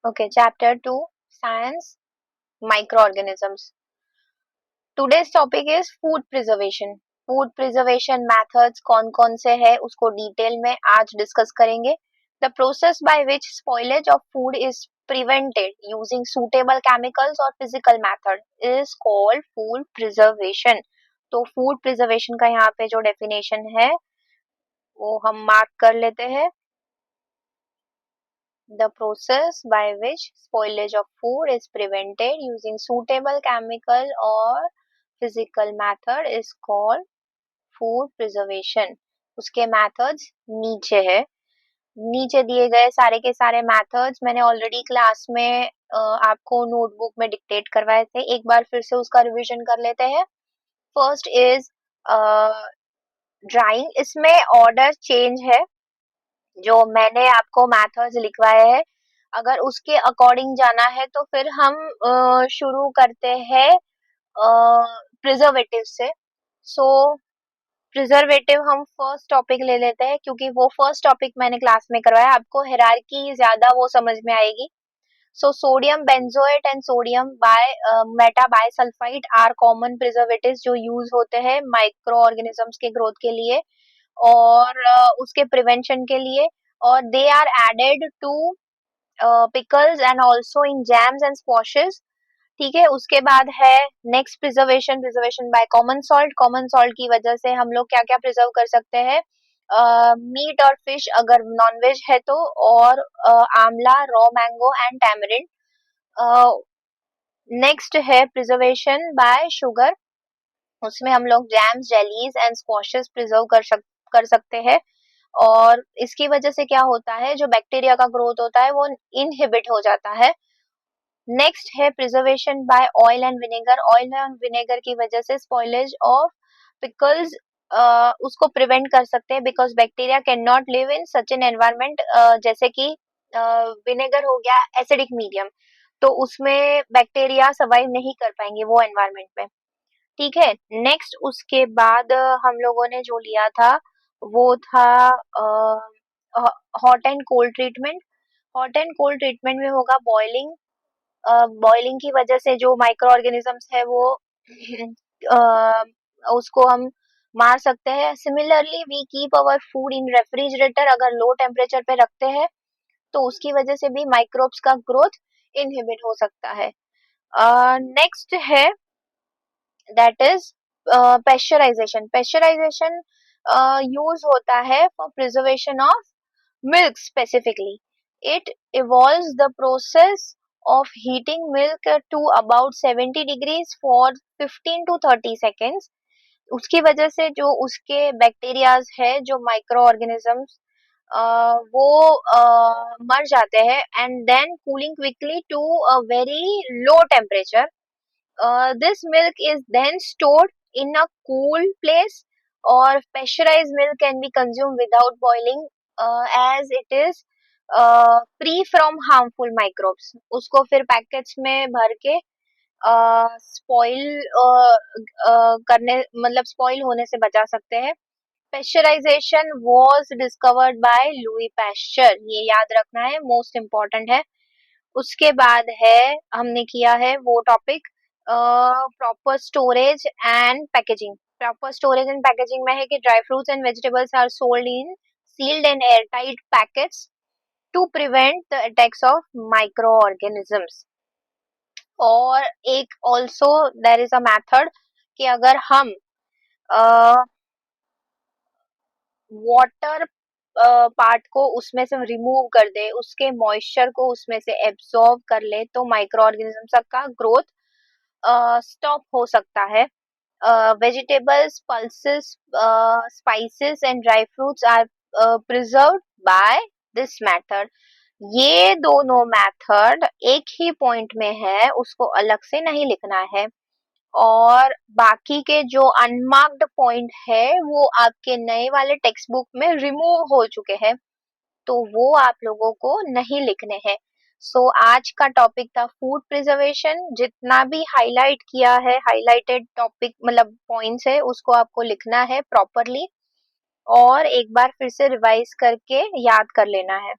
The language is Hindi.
Okay, chapter 2 Science Microorganisms. Today's topic is food preservation. Food preservation methods कौन कौन से हैं उसको डिटेल में आज डिस्कस करेंगे. The process by which spoilage of food is prevented using suitable chemicals और physical method is called food preservation. तो फूड प्रिजर्वेशन का यहाँ पे जो डेफिनेशन है वो हम मार्क कर लेते हैं. The process by which spoilage of food is prevented using suitable chemical or physical method is called food preservation. उसके methods नीचे है. नीचे दिए गए सारे के सारे methods मैंने ऑलरेडी क्लास में आपको नोटबुक में डिक्टेट करवाए थे. एक बार फिर से उसका रिवीजन कर लेते हैं. First is drawing. इसमें ऑर्डर चेंज है. जो मैंने आपको मेथड्स लिखवाए हैं अगर उसके अकॉर्डिंग जाना है तो फिर हम शुरू करते हैं प्रिजर्वेटिव से. सो प्रिजर्वेटिव हम फर्स्ट टॉपिक ले लेते हैं क्योंकि वो फर्स्ट टॉपिक मैंने क्लास में करवाया. आपको हायरार्की ज्यादा वो समझ में आएगी. So sodium benzoate and sodium metabisulphide are common preservatives जो यूज होते हैं माइक्रो ऑर्गेनिजम्स के ग्रोथ के लिए और उसके प्रिवेंशन के लिए. और they are added to pickles and also in jams and squashes. ठीक है. उसके बाद है next preservation by common salt. Common salt की वजह से हम लोग क्या क्या प्रिजर्व कर सकते हैं. मीट और फिश अगर नॉनवेज है तो, और आंवला, raw mango and tamarind. Next है प्रिजर्वेशन बाय शुगर. उसमें हम लोग जैम्स, जेलीज एंड स्क्वॉशेस प्रिजर्व कर सकते हैं. और इसकी वजह से क्या होता है, जो बैक्टीरिया का ग्रोथ होता है वो इनहिबिट हो जाता है. नेक्स्ट है preservation by oil and vinegar. Oil and vinegar की वजह से स्पॉइलेज ऑफ पिकल्स उसको प्रिवेंट कर सकते हैं because bacteria can not live in such an environment. जैसे कि विनेगर हो गया एसिडिक मीडियम, तो उसमें बैक्टीरिया सर्वाइव नहीं कर पाएंगे वो एनवायरमेंट में. ठीक है. नेक्स्ट उसके बाद हम लोगों ने जो लिया था वो था hot and cold treatment. Hot and cold treatment में होगा बॉइलिंग. बॉइलिंग की वजह से जो माइक्रो ऑर्गेनिजम्स है वो उसको हम मार सकते हैं. Similarly we keep our food in refrigerator. अगर लो टेम्परेचर पे रखते हैं तो उसकी वजह से भी माइक्रोब्स का ग्रोथ इनहिबिट हो सकता है. नेक्स्ट है that is pasteurisation. Pasteurisation use होता है for preservation of milk specifically. It evolves the process of heating milk to about 70 degrees for 15 to 30 seconds. उसकी वजह से जो उसके बैक्टीरियाज है, जो माइक्रो ऑर्गेनिजम्स वो मर जाते हैं and then cooling quickly to a very low temperature. This milk is then stored in a cool place, or pressurized milk can be consumed without boiling as it is free from harmful microbes. उसको फिर पैकेट्स में भर के स्पॉइल करने मतलब स्पॉइल होने से बचा सकते हैं. Pasteurisation was discovered by Louis pasture. ये याद रखना है, मोस्ट इम्पोर्टेंट है. उसके बाद है हमने किया है वो topic proper storage and packaging. Proper storage and packaging में है कि dry fruits and vegetables are sold in sealed and air tight packets to prevent the attacks of microorganisms. और एक also there is a method कि अगर हम वाटर पार्ट को उसमें से रिमूव कर दे, उसके मॉइस्चर को उसमें से एब्सॉर्ब कर ले, तो माइक्रो ऑर्गेनिज्म का ग्रोथ स्टॉप हो सकता है. Vegetables, pulses, spices and dry fruits are preserved by this method. ये दोनों मेथड एक ही पॉइंट में है, उसको अलग से नहीं लिखना है. और बाकी के जो अनमार्क्ड पॉइंट है वो आपके नए वाले टेक्स्ट बुक में रिमूव हो चुके हैं, तो वो आप लोगों को नहीं लिखने हैं. सो आज का टॉपिक था फूड प्रिजर्वेशन. जितना भी हाईलाइट किया है, हाईलाइटेड टॉपिक मतलब पॉइंट्स है, उसको आपको लिखना है प्रॉपरली और एक बार फिर से रिवाइज करके याद कर लेना है.